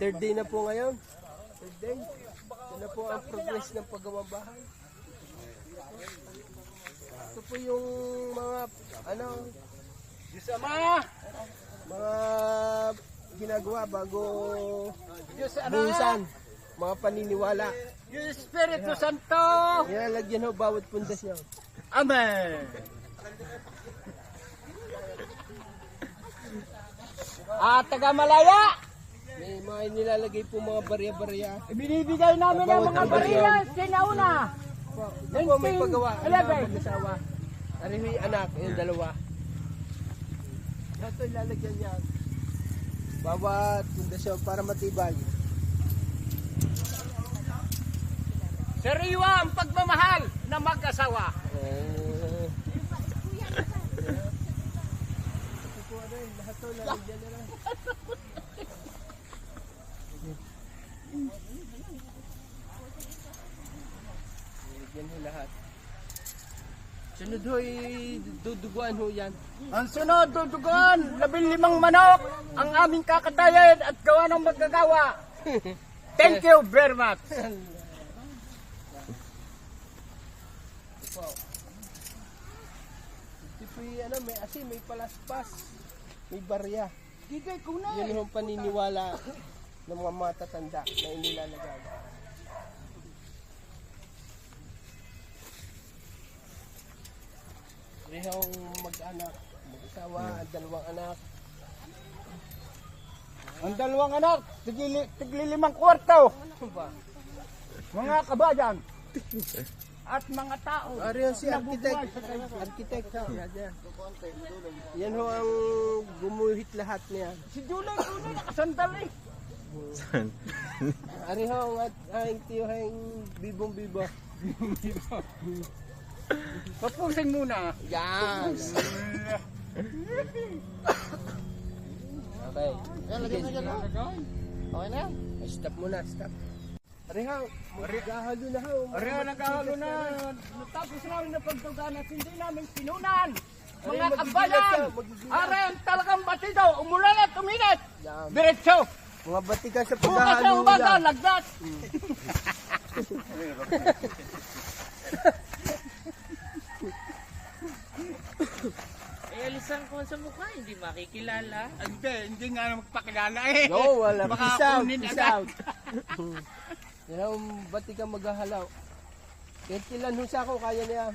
Third day na po ngayon. Third day. Ito na po ang progress ng paggawang bahay. Ito po yung mga mga ginagawa bago buhusan. Mga paniniwala. Yung Espiritu Santo. Nilalagyan ho bawat pundasyon. Amen. Taga Malaya. May mga nilalagay po mga barya-barya. Binibigay namin ang mga barya sinauna. Ito po may paggawa. Ang mga mag-asawa. Ano yung anak, yung dalawa. Ito ilalagyan niya. Bawat pundasyon para matibay. Sariwa ang pagmamahal na mag-asawa. Lahat to lalagyan na lang. Lalagyan ho lahat. Sunod ho'y duduguan ho yan. Ang sunod, dudugan, 15 manok ang aming kakatayin at gawa ng magagawa. Thank you very much. Ito po yung may asin, may palaspas, may barya. Gigay ko na Yan yung paniniwala ng mga matatanda na inilalagay. Rehong mag-anak, mag-asawa, dalawang anak. Ang dalawang anak, tigli 5 kwarto. Ano ba? Mga kabayan at mga tao. Ari yan si architect. Architect. Yan ho ang gumuhit lahat niya. Si Julay nakasandal eh. Ari ho ang aking tiyuheng bibong-bibo. Papusin muna. Yes! Okay. Okay na? Stop muna, stop. Ari ho, maghahalo na ho. Ariyo, naghahalo na. Natapos namin na pagtugan at hindi namin pinunan. Mga Ariyo, kabayan, magbibilat ariyo talagang batido. Umulan at uminit. Yan. Diretso. Mga batikan sa Bukas paghahalo ang umaga, lang. lagdas. Alisan ko sa mukha, hindi makikilala. Hindi nga magpakilala eh. No, wala. Baka Peace out, kunin peace agad. out. Yan ang batikan maghahalaw. Kahit ilan ho sa ako, kaya na yan.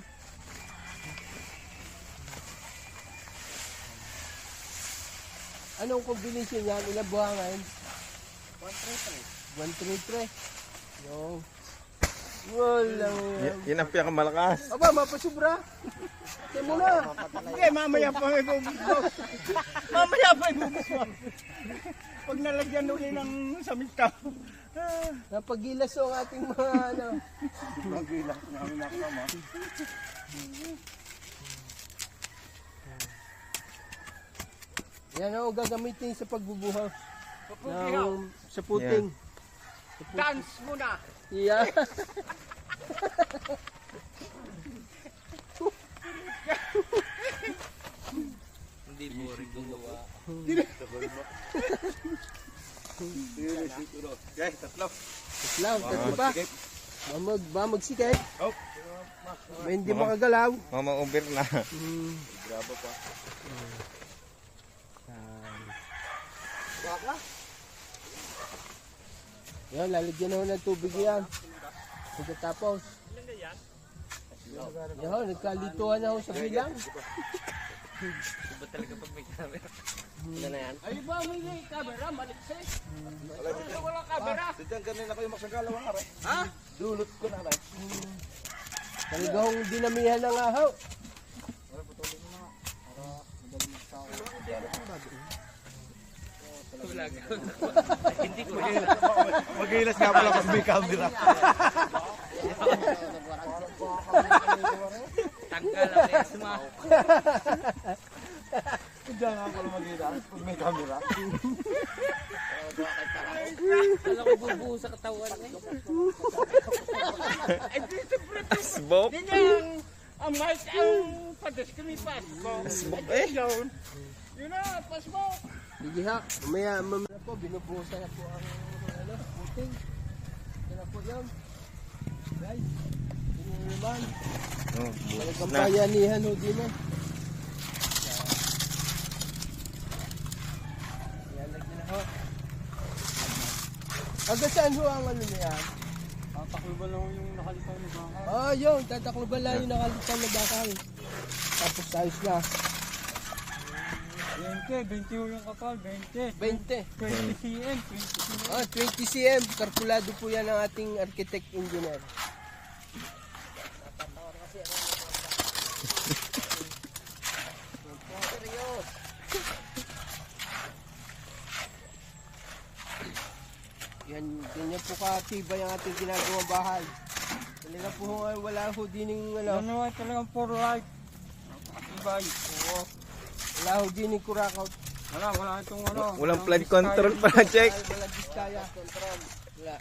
Anong combination yan? Ilang buhangan? 133. 133. No. Walang yan. Yan ang pinakamalakas. Aba, mapasubra. Kaya mo na. Hindi, mamaya pa may bubusbos. Mamaya pa may bubusbos. Pag nalagyan uli ng samitaw. Napagilas ho ang ating mga ano. Nagilas namin nakasama. Yan ang gagamitin sa pagbubuhaw. Papugihaw. Sa puting. Dance muna. Yeah. Hindi boring gumawa. Islam, tatlo pa. Ba magsikip. May hindi makagalaw. Mama-over na. Yan, lalagyan na ho ng tubig yan. Pagkatapos. Yan, nagkalituhan na ho sa bilang. Iba talaga pag may camera. Wala na yan. Ay ba, may camera, malikse. Wala camera. Diyan kanina kayo magsagalaw ang aray. Ha? Dulot ko na rin. Talagang dinamihan na nga ho. Wala ka. Hindi ko Magilas nga pala pag may camera. tanggal ang esma. Diyan nga pala magilas pag may camera. Wala ko bubuo sa katawan eh. Asbok. Hindi niya ang mic ang padeskripas ko. Asbok Yun na, pasmo. Sige ha, mamaya po, binubuhusan na po ang puting. Yan na po yun. Guys, yun yung naman. Oh, Talagang bayanihan ho din eh. Yan, lagyan na ho. Hanggang saan ho ang ano niya? Tatakluban lang yung nakalitaw ni Baka. Ah, yun, tatakluban lang yung nakalipang na bakal. Tapos ayos na. 20 yung kapal, 20. 20. 20 cm, 20 cm. Ah, 20 cm. Kalkulado po yan ng ating architect engineer. Yan, ganyan po katibay ang ating ginagawang bahay. Talaga po wala ho din yung ano. Ano ay talagang for life. Napakatibay. Oo. Wala ho din yung kurakaw. Wala itong ano. Walang flood control pala, check. Wala diskaya. Control. Wala.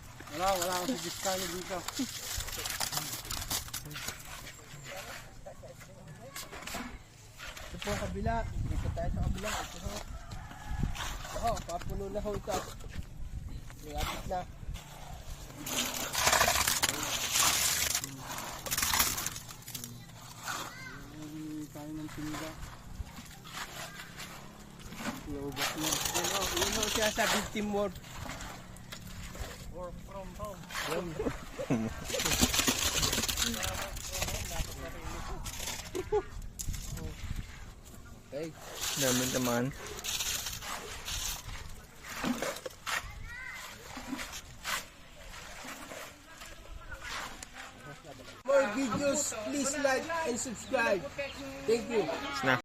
Wala kasi diskaya dito. Ito po ang kabila. Dito tayo sa kabila. Ito ho. Oo, papuno na ho ito. Lapit na. Tayo ng tinda. Naubos na. Yun ho siya sa victim work. Work from home. Okay. Namin naman. More videos, please like and subscribe. Thank you. Snap.